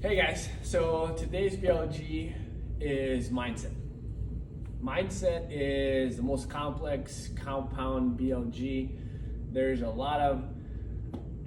Hey guys, so today's BLG is mindset. Mindset is the most complex compound BLG. There's a lot of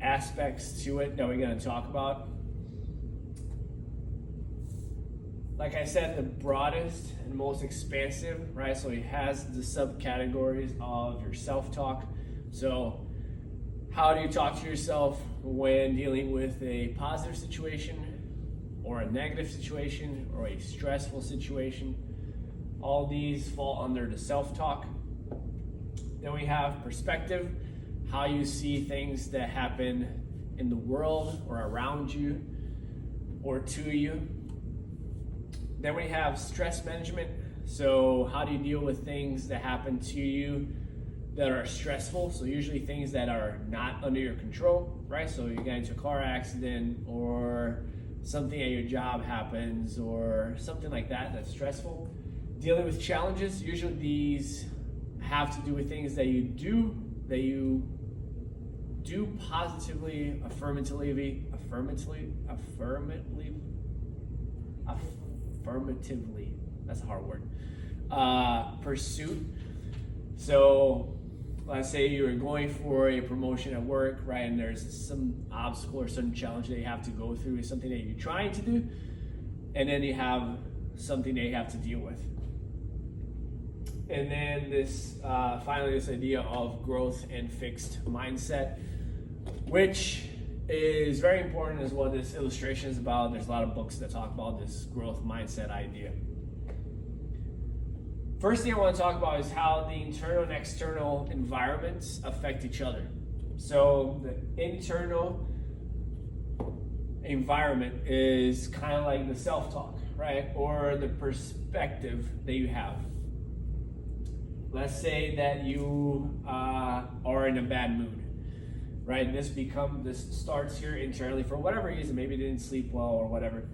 aspects to it that we're going to talk about. Like I said, the broadest and most expansive, right? So it has the subcategories of your self-talk. So how do you talk to yourself when dealing with a positive situation or a negative situation or a stressful situation? All these fall under the self-talk. Then we have perspective, how you see things that happen in the world or around you or to you. Then we have stress management. So how do you deal with things that happen to you that are stressful? So usually things that are not under your control, right? So you get into a car accident or something at your job happens or something like that that's stressful. Dealing with challenges, usually these have to do with things that you do positively, affirmatively, that's a hard word, pursuit. So let's say you're going for a promotion at work, right? And there's some obstacle or some challenge that you have to go through, something that you're trying to do, and then you have something that you have to deal with. And then this, finally, this idea of growth and fixed mindset, which is very important, is what this illustration is about. There's a lot of books that talk about this growth mindset idea. First thing I want to talk about is how the internal and external environments affect each other. So the internal environment is kind of like the self-talk, right? Or the perspective that you have. Let's say that you are in a bad mood, right? This starts here internally for whatever reason. Maybe you didn't sleep well or whatever.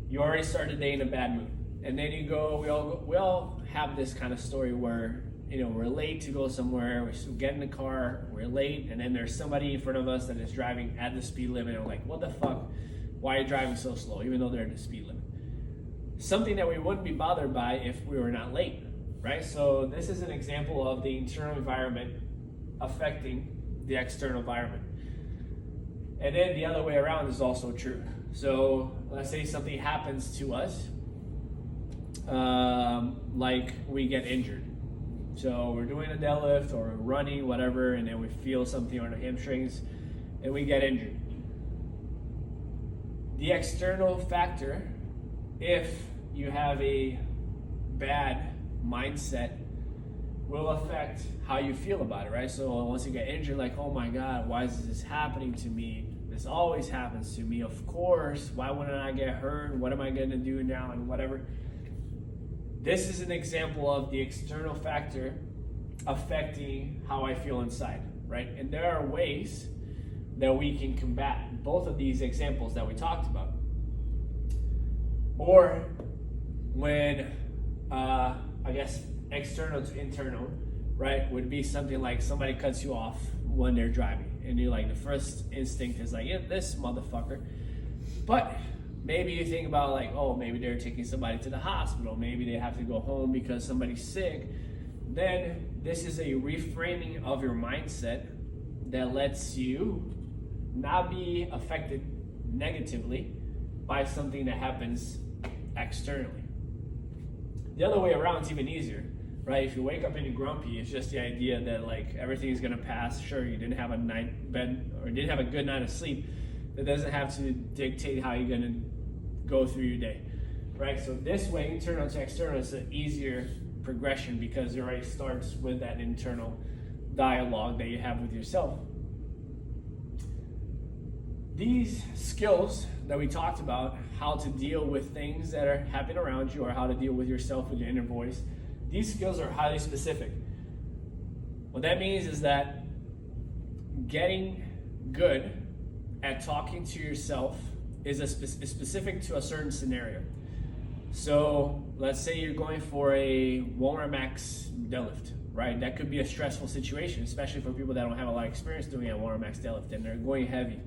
You already started the day in a bad mood. And then you go, we all have this kind of story where, we're late to go somewhere, we get in the car, we're late, and then there's somebody in front of us that is driving at the speed limit, and we're like, what the fuck? Why are you driving so slow, even though they're at the speed limit? Something that we wouldn't be bothered by if we were not late, right? So this is an example of the internal environment affecting the external environment. And then the other way around is also true. So let's say something happens to us, like we get injured. So we're doing a deadlift or running, whatever, and then we feel something on our hamstrings and we get injured. The external factor, if you have a bad mindset, will affect how you feel about it, right? So once you get injured, like, oh my God, why is this happening to me? This always happens to me. Of course, why wouldn't I get hurt? What am I gonna do now and whatever? This is an example of the external factor affecting how I feel inside, right? And there are ways that we can combat both of these examples that we talked about. Or when, external to internal, right, would be something like somebody cuts you off when they're driving. And you're like, the first instinct is like, yeah, this motherfucker. But maybe you think about like, oh, maybe they're taking somebody to the hospital. Maybe they have to go home because somebody's sick. Then this is a reframing of your mindset that lets you not be affected negatively by something that happens externally. The other way around is even easier, right? If you wake up and you're grumpy, it's just the idea that like everything is gonna pass. Sure, you didn't have a didn't have a good night of sleep. That doesn't have to dictate how you're gonna go through your day, right? So this way, internal to external, is an easier progression because it already starts with that internal dialogue that you have with yourself. These skills that we talked about, how to deal with things that are happening around you or how to deal with yourself with your inner voice, these skills are highly specific. What that means is that getting good at talking to yourself is specific to a certain scenario. So let's say you're going for a Walmart Max deadlift, right? That could be a stressful situation, especially for people that don't have a lot of experience doing a Walmart Max deadlift and they're going heavy.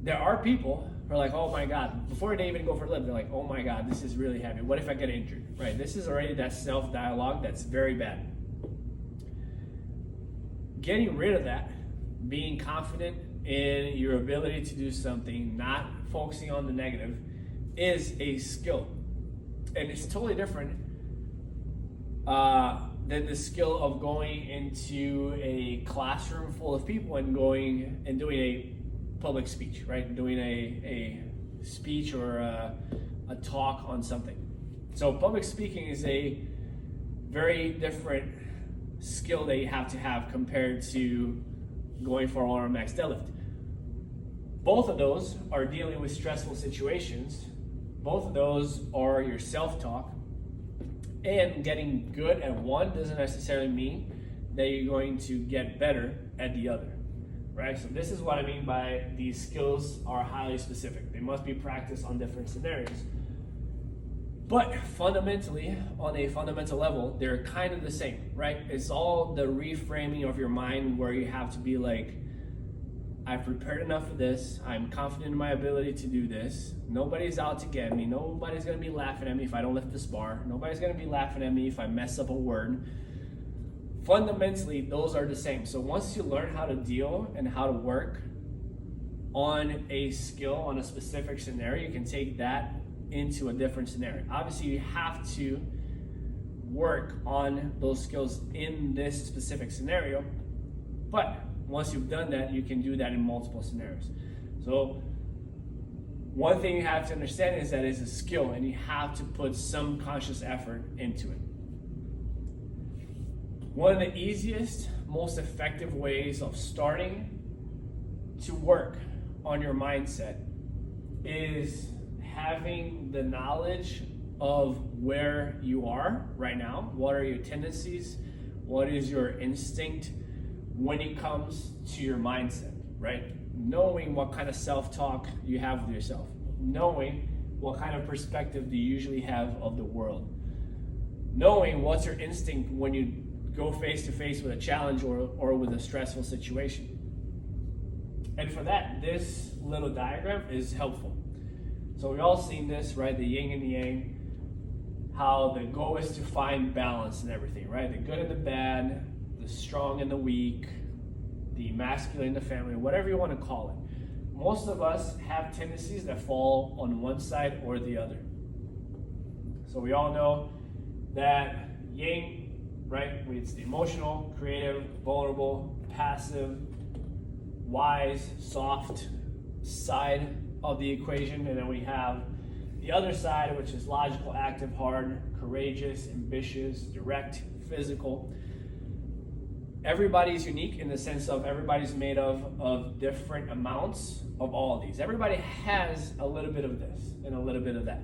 there are people who are like, oh my God, before they even go for a lift, they're like, oh my God, this is really heavy. What if I get injured, right? This is already that self-dialogue that's very bad. Getting rid of that, being confident in your ability to do something, not focusing on the negative, is a skill. And it's totally different than the skill of going into a classroom full of people and going and doing a public speech, right? Doing a speech or a talk on something. So public speaking is a very different skill that you have to have compared to going for an max deadlift. Both of those are dealing with stressful situations. Both of those are your self-talk. And getting good at one doesn't necessarily mean that you're going to get better at the other, right? So this is what I mean by these skills are highly specific. They must be practiced on different scenarios. But fundamentally, on a fundamental level, they're kind of the same, right? It's all the reframing of your mind where you have to be like, I've prepared enough for this. I'm confident in my ability to do this. Nobody's out to get me. Nobody's gonna be laughing at me if I don't lift this bar. Nobody's gonna be laughing at me if I mess up a word. Fundamentally, those are the same. So once you learn how to deal and how to work on a skill, on a specific scenario, you can take that into a different scenario. Obviously, you have to work on those skills in this specific scenario, but once you've done that, you can do that in multiple scenarios. So one thing you have to understand is that it's a skill and you have to put some conscious effort into it. One of the easiest, most effective ways of starting to work on your mindset is having the knowledge of where you are right now. What are your tendencies? What is your instinct when it comes to your mindset, right? Knowing what kind of self-talk you have with yourself. Knowing what kind of perspective do you usually have of the world. Knowing what's your instinct when you go face to face with a challenge or with a stressful situation. And for that, this little diagram is helpful. So we've all seen this, right? The yin and the yang, how the goal is to find balance in everything, right? The good and the bad, the strong and the weak, the masculine and the feminine, whatever you want to call it. Most of us have tendencies that fall on one side or the other. So we all know that yin, right? It's the emotional, creative, vulnerable, passive, wise, soft side of the equation. And then we have the other side, which is logical, active, hard, courageous, ambitious, direct, physical. Everybody's unique in the sense of everybody's made of different amounts of all of these. Everybody has a little bit of this and a little bit of that,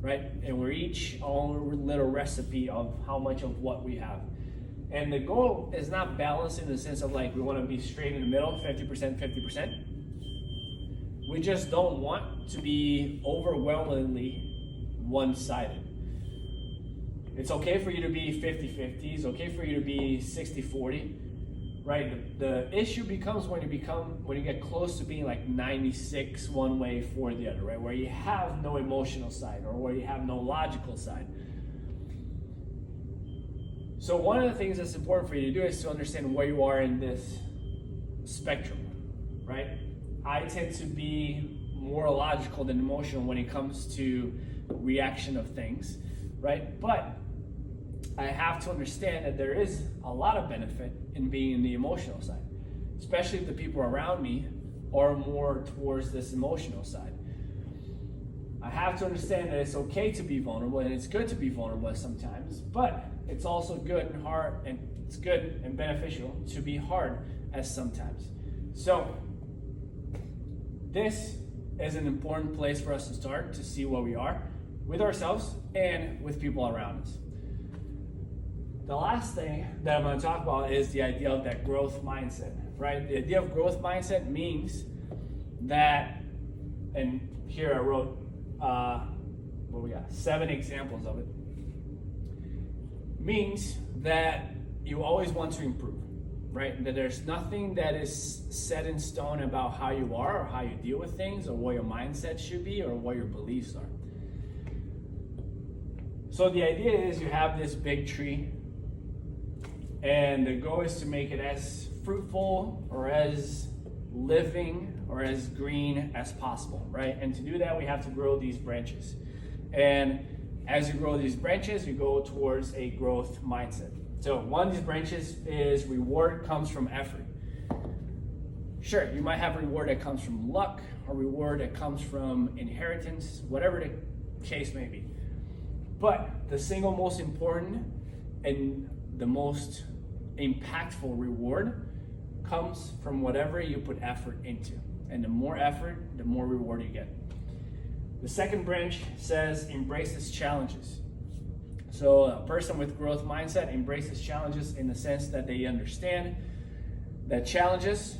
right? And we're each our own little recipe of how much of what we have. And the goal is not balanced in the sense of like we want to be straight in the middle, 50%, 50%. We just don't want to be overwhelmingly one-sided. It's okay for you to be 50-50. It's okay for you to be 60-40, right? The issue becomes when you get close to being like 96 one way for the other, right? Where you have no emotional side or where you have no logical side. So one of the things that's important for you to do is to understand where you are in this spectrum, right? I tend to be more logical than emotional when it comes to reaction of things, right? But I have to understand that there is a lot of benefit in being in the emotional side, especially if the people around me are more towards this emotional side. I have to understand that it's okay to be vulnerable and it's good to be vulnerable sometimes, but it's also good and hard, and it's good and beneficial to be hard as sometimes. So this is an important place for us to start to see where we are with ourselves and with people around us. The last thing that I'm going to talk about is the idea of that growth mindset, right? The idea of growth mindset means that, and here I wrote, 7 examples of it, means that you always want to improve, right? That there's nothing that is set in stone about how you are or how you deal with things or what your mindset should be or what your beliefs are. So the idea is you have this big tree, and the goal is to make it as fruitful or as living or as green as possible, right? And to do that, we have to grow these branches. And as you grow these branches, you go towards a growth mindset. So one of these branches is reward comes from effort. Sure, you might have a reward that comes from luck, or reward that comes from inheritance, whatever the case may be. But the single most important and the most impactful reward comes from whatever you put effort into. And the more effort, the more reward you get. The second branch says embraces challenges. So a person with growth mindset embraces challenges in the sense that they understand that challenges,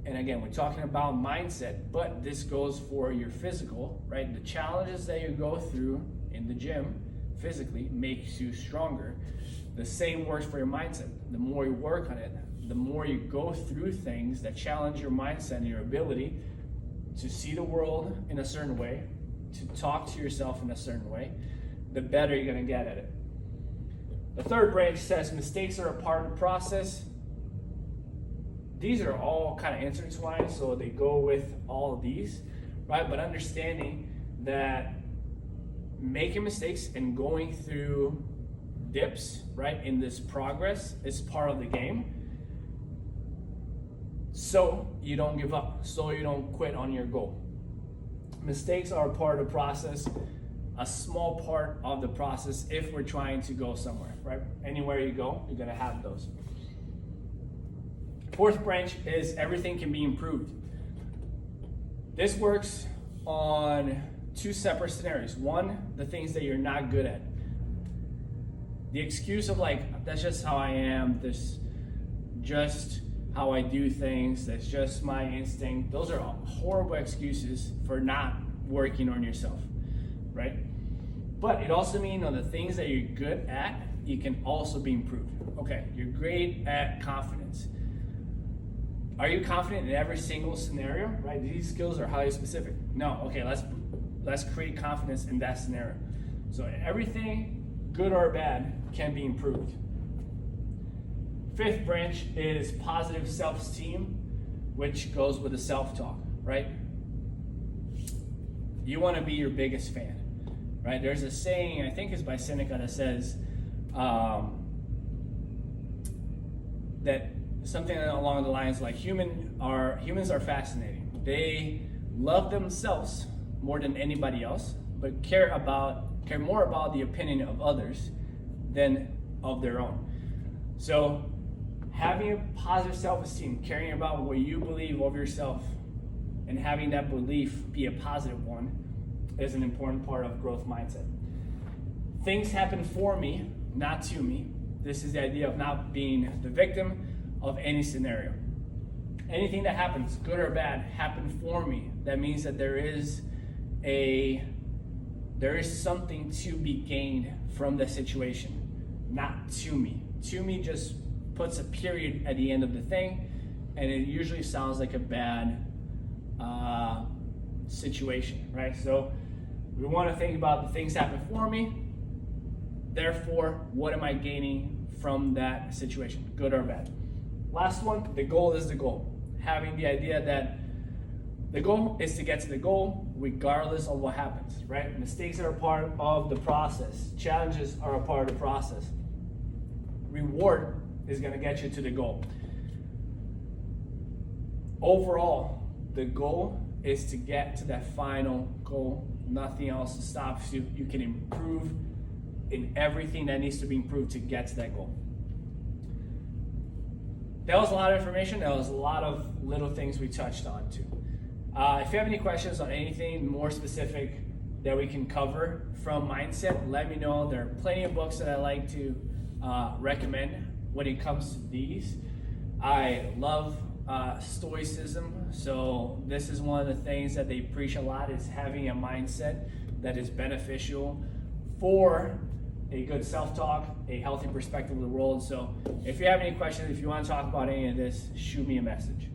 and again, we're talking about mindset, but this goes for your physical, right? The challenges that you go through in the gym physically makes you stronger. The same works for your mindset. The more you work on it, the more you go through things that challenge your mindset and your ability to see the world in a certain way, to talk to yourself in a certain way, the better you're going to get at it. The third branch says mistakes are a part of the process. These are all kind of intertwined, so they go with all of these, right? But understanding that making mistakes and going through dips, right, in this progress is part of the game. So you don't give up, so you don't quit on your goal. Mistakes are a part of the process, a small part of the process if we're trying to go somewhere, right? Anywhere you go, you're gonna have those. Fourth branch is everything can be improved. This works on two separate scenarios. One, the things that you're not good at. The excuse of like, that's just how I am, this just how I do things, that's just my instinct. Those are horrible excuses for not working on yourself, right? But it also means on the things that you're good at, you can also be improved. Okay, you're great at confidence. Are you confident in every single scenario, right? These skills are highly specific. No, okay, let's create confidence in that scenario. So everything, good or bad, can be improved. Fifth branch is positive self-esteem, which goes with the self-talk, right? You want to be your biggest fan, right? There's a saying, I think it's by Seneca, that says that something along the lines like humans are fascinating. They love themselves more than anybody else, but care more about the opinion of others than of their own. So having a positive self-esteem, caring about what you believe of yourself, and having that belief be a positive one is an important part of growth mindset. Things happen for me, not to me. This is the idea of not being the victim of any scenario. Anything that happens, good or bad, happened for me. That means that there is something to be gained from the situation, not to me. To me just puts a period at the end of the thing, and it usually sounds like a bad situation, right? So we want to think about the things happen for me. Therefore, what am I gaining from that situation, good or bad? Last one, the goal is the goal. Having the idea that the goal is to get to the goal regardless of what happens, right? Mistakes are a part of the process. Challenges are a part of the process. Reward is going to get you to the goal. Overall, the goal is to get to that final goal. Nothing else stops you. You can improve in everything that needs to be improved to get to that goal. That was a lot of information. That was a lot of little things we touched on too. If you have any questions on anything more specific that we can cover from mindset, let me know. There are plenty of books that I like to recommend when it comes to these. I love Stoicism, so this is one of the things that they preach a lot, is having a mindset that is beneficial for a good self-talk, a healthy perspective of the world. So if you have any questions, if you want to talk about any of this, shoot me a message.